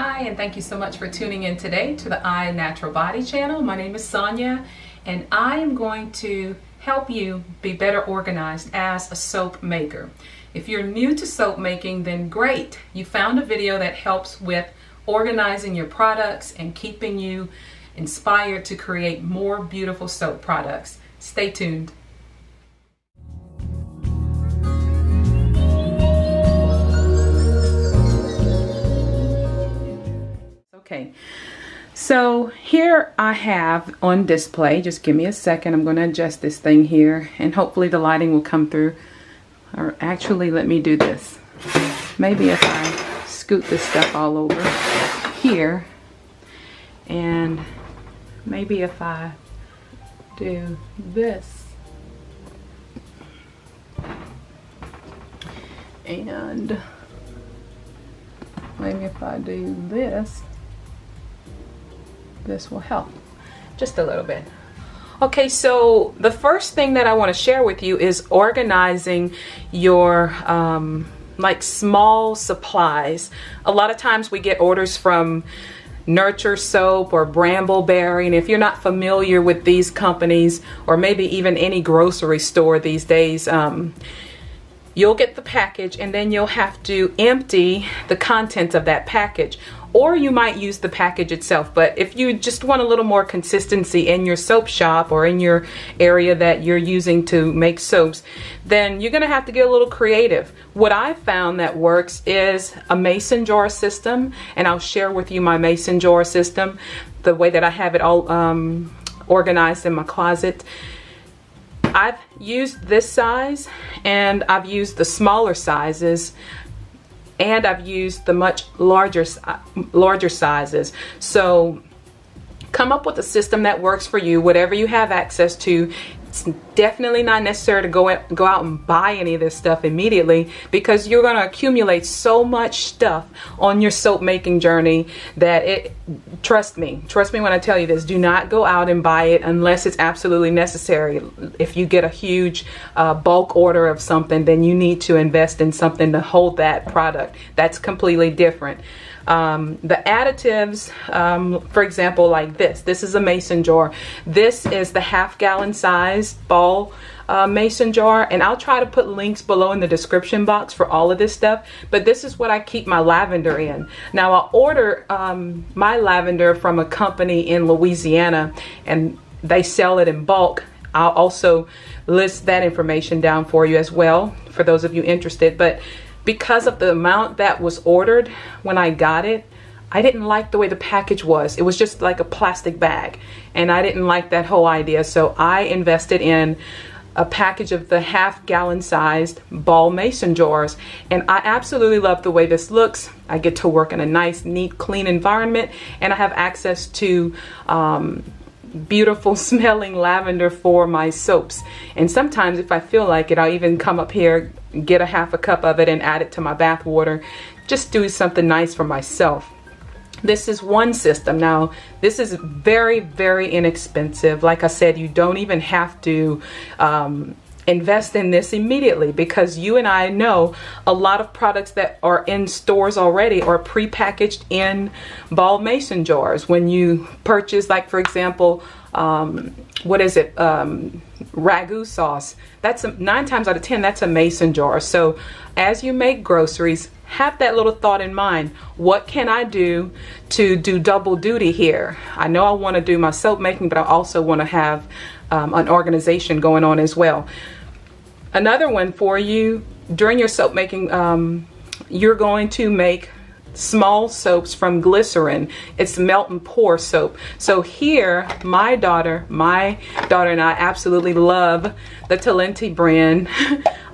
Hi, and thank you so much for tuning in today to the iNaturalBody channel. My name is Sonia, and I am going to help you be better organized as a soap maker. If you're new to soap making, then great. You found a video that helps with organizing your products and keeping you inspired to create more beautiful soap products. Stay tuned. Okay, so here I have on display, just give me a second, I'm going to adjust this thing here and hopefully the lighting will come through. Or actually, let me do this. Maybe if I scoot this stuff all over here, and maybe if I do this, and maybe if I do this, this will help just a little bit. Okay, so the first thing that I want to share with you is organizing your like small supplies. A lot of times we get orders from Nurture Soap or Brambleberry, and if you're not familiar with these companies, or maybe even any grocery store these days, you'll get the package and then you'll have to empty the contents of that package. Or you might use the package itself, but if you just want a little more consistency in your soap shop or in your area that you're using to make soaps, then you're going to have to get a little creative. What I found that works is a mason jar system, and I'll share with you my mason jar system, the way that I have it all organized in my closet. I've used this size, and I've used the smaller sizes, and I've used the much larger sizes. So come up with a system that works for you, whatever you have access to. It's definitely not necessary to go out and buy any of this stuff immediately, because you're going to accumulate so much stuff on your soap making journey that trust me when I tell you this, do not go out and buy it unless it's absolutely necessary. If you get a huge bulk order of something, then you need to invest in something to hold that product. That's completely different. The additives, for example, like this is a mason jar. This is the half-gallon size ball mason jar, and I'll try to put links below in the description box for all of this stuff, but this is what I keep my lavender in. Now, I order my lavender from a company in Louisiana, and they sell it in bulk. I'll also list that information down for you as well, for those of you interested. But because of the amount that was ordered when I got it, I didn't like the way the package was. It was just like a plastic bag, and I didn't like that whole idea. So I invested in a package of the half-gallon sized ball mason jars, and I absolutely love the way this looks. I get to work in a nice, neat, clean environment, and I have access to beautiful smelling lavender for my soaps. And sometimes if I feel like it, I'll even come up here, get a half a cup of it and add it to my bath water. Just do something nice for myself. This is one system. Now, this is very, very inexpensive. Like I said, you don't even have to invest in this immediately, because you and I know a lot of products that are in stores already are pre-packaged in ball mason jars. When you purchase, like for example, what is it, ragu sauce, that's 9 times out of 10 that's a mason jar. So as you make groceries, have that little thought in mind. What can I do to do double duty here? I know I want to do my soap making, but I also want to have an organization going on as well. Another one for you, during your soap making, you're going to make small soaps from glycerin. It's melt and pour soap. So here, my daughter and I absolutely love the Talenti brand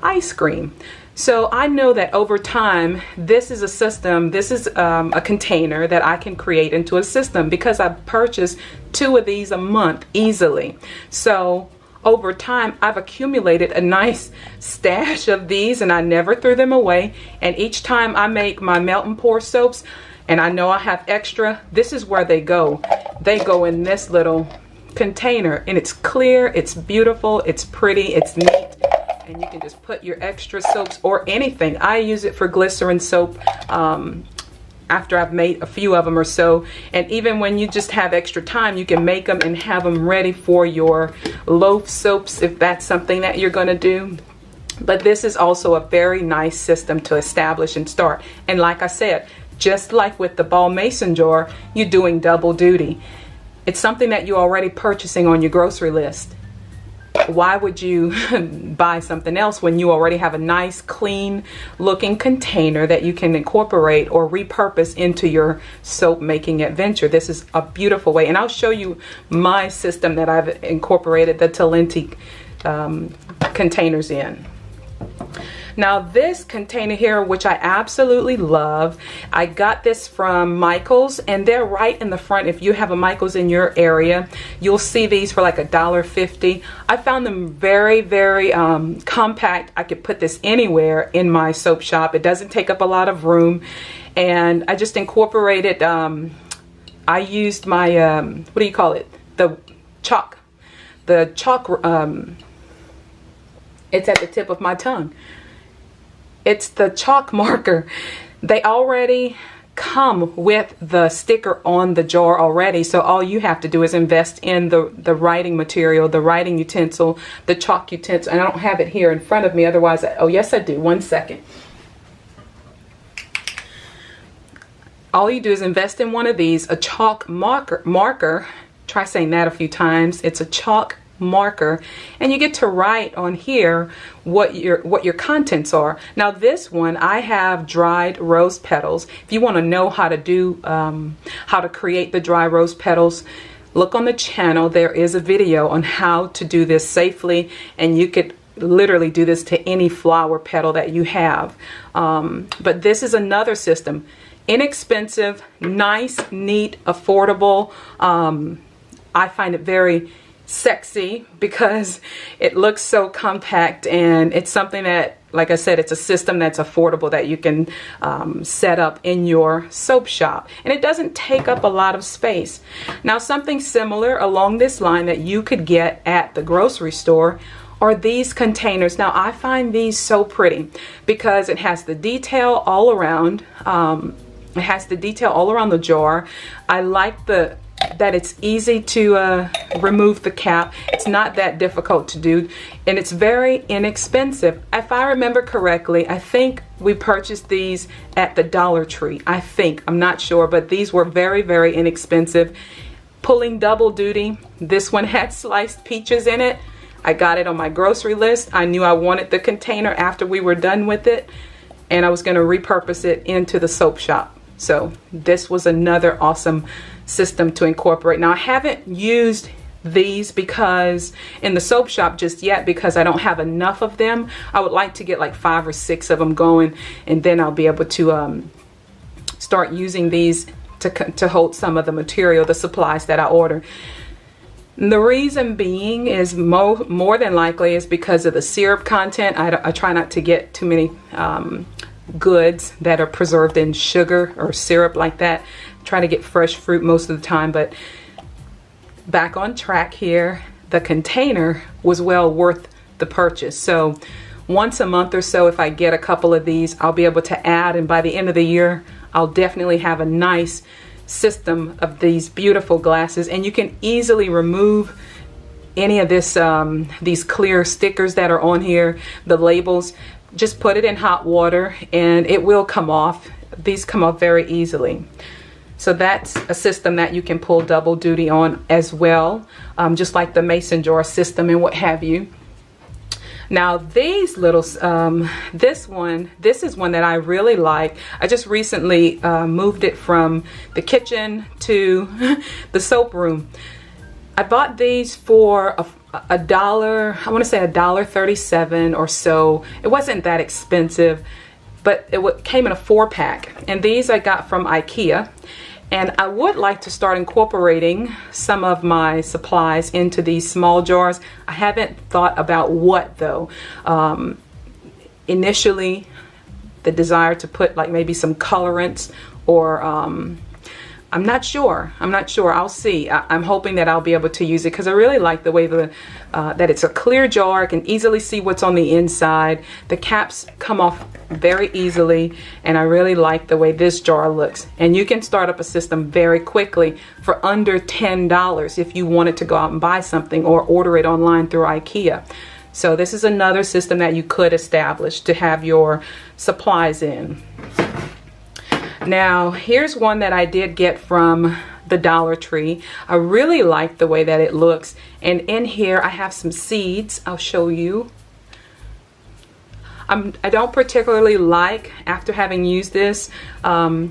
ice cream. So I know that over time, this is a system, this is a container that I can create into a system, because I purchase 2 of these a month easily. So over time, I've accumulated a nice stash of these, and I never threw them away. And each time I make my melt and pour soaps, and I know I have extra, this is where they go. They go in this little container, and it's clear, it's beautiful, it's pretty, it's neat. And you can just put your extra soaps or anything. I use it for glycerin soap after I've made a few of them or so. And even when you just have extra time, you can make them and have them ready for your loaf soaps if that's something that you're going to do. But this is also a very nice system to establish and start. And like I said, just like with the ball mason jar, you're doing double duty. It's something that you're already purchasing on your grocery list. Why would you buy something else when you already have a nice, clean looking container that you can incorporate or repurpose into your soap making adventure? This is a beautiful way. And I'll show you my system that I've incorporated the Talenti containers in. Now this container here, which I absolutely love, I got this from Michael's, and they're right in the front. If you have a Michael's in your area, you'll see these for like $1.50. I found them very, very compact. I could put this anywhere in my soap shop. It doesn't take up a lot of room, and I just incorporated, I used my, what do you call it? The chalk, it's at the tip of my tongue. It's the chalk marker. They already come with the sticker on the jar already, so all you have to do is invest in the writing material, the writing utensil, the chalk utensil. And I don't have it here in front of me, otherwise oh yes I do. One second. All you do is invest in one of these, a chalk marker. Try saying that a few times. It's a chalk marker, and you get to write on here what your contents are. Now this one, I have dried rose petals. If you want to know how to do how to create the dry rose petals, look on the channel. There is a video on how to do this safely, and you could literally do this to any flower petal that you have. But this is another system, inexpensive, nice, neat, affordable. I find it very sexy because it looks so compact, and it's something that, like I said, it's a system that's affordable that you can set up in your soap shop, and it doesn't take up a lot of space. Now something similar along this line that you could get at the grocery store are these containers. Now I find these so pretty because it has the detail all around. It has the detail all around the jar. I like that it's easy to remove the cap. It's not that difficult to do, and it's very inexpensive. If I remember correctly, I think we purchased these at the Dollar Tree. I think, I'm not sure, but these were very, very inexpensive. Pulling double duty. This one had sliced peaches in it. I got it on my grocery list. I knew I wanted the container after we were done with it, and I was going to repurpose it into the soap shop. So this was another awesome system to incorporate. Now I haven't used these because in the soap shop just yet, because I don't have enough of them. I would like to get like 5 or 6 of them going, and then I'll be able to start using these to hold some of the material, the supplies that I order. The reason being is more than likely is because of the syrup content. I try not to get too many goods that are preserved in sugar or syrup like that. Try to get fresh fruit most of the time. But back on track here, the container was well worth the purchase. So once a month or so, if I get a couple of these, I'll be able to add, and by the end of the year I'll definitely have a nice system of these beautiful glasses. And you can easily remove any of this these clear stickers that are on here, the labels. Just put it in hot water and it will come off. These come off very easily. So that's a system that you can pull double duty on as well, just like the mason jar system and what have you. Now these little, this is one that I really like. I just recently moved it from the kitchen to the soap room. I bought these for a dollar, I want to say $1.37 or so. It wasn't that expensive, but it came in a 4-pack. And these I got from IKEA. And I would like to start incorporating some of my supplies into these small jars. I haven't thought about what though. Initially, the desire to put like maybe some colorants or I'm not sure. I'll see. I'm hoping that I'll be able to use it because I really like the way that it's a clear jar. I can easily see what's on the inside. The caps come off very easily, and I really like the way this jar looks. And you can start up a system very quickly for under $10 if you wanted to go out and buy something or order it online through IKEA. So this is another system that you could establish to have your supplies in. Now, here's one that I did get from the Dollar Tree. I really like the way that it looks. And in here, I have some seeds. I'll show you. I don't particularly like, after having used this,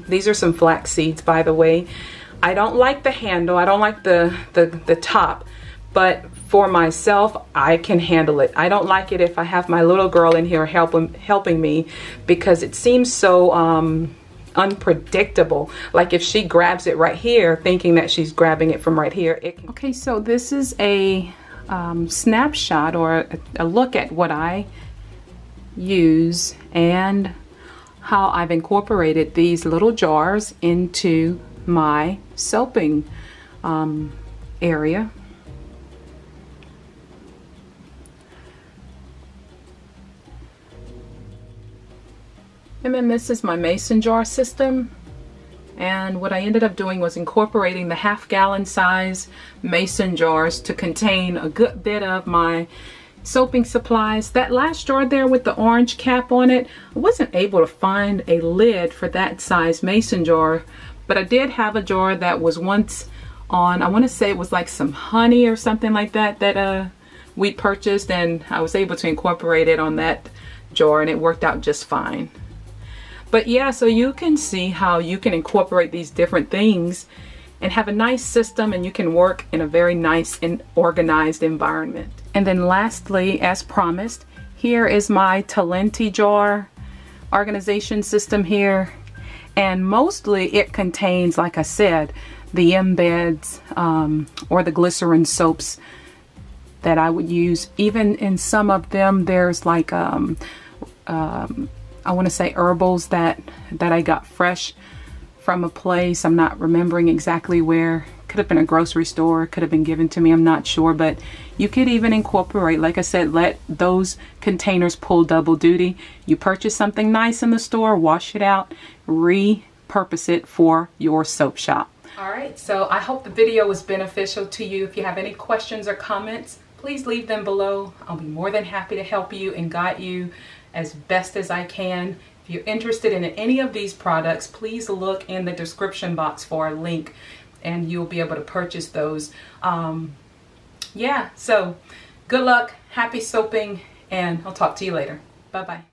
these are some flax seeds, by the way. I don't like the handle. I don't like the top. But for myself, I can handle it. I don't like it if I have my little girl in here helping me, because it seems so unpredictable. Like if she grabs it right here thinking that she's grabbing it from right here. Okay, so this is a snapshot or a look at what I use and how I've incorporated these little jars into my soaping area. And then this is my mason jar system, and what I ended up doing was incorporating the half-gallon size mason jars to contain a good bit of my soaping supplies. That last jar there with the orange cap on it, I wasn't able to find a lid for that size mason jar, but I did have a jar that was once on, I want to say it was like some honey or something like that that we purchased, and I was able to incorporate it on that jar and it worked out just fine. But yeah, so you can see how you can incorporate these different things and have a nice system, and you can work in a very nice and organized environment. And then lastly, as promised, here is my Talenti jar organization system here. And mostly it contains, like I said, the embeds or the glycerin soaps that I would use. Even in some of them, there's like I want to say herbals that I got fresh from a place. I'm not remembering exactly where. Could have been a grocery store, could have been given to me, I'm not sure. But you could even incorporate, like I said, let those containers pull double duty. You purchase something nice in the store, wash it out, repurpose it for your soap shop. Alright, so I hope the video was beneficial to you. If you have any questions or comments, please leave them below. I'll be more than happy to help you and guide you as best as I can. If you're interested in any of these products, please look in the description box for a link and you'll be able to purchase those. Yeah, so good luck, happy soaping, and I'll talk to you later. Bye-bye.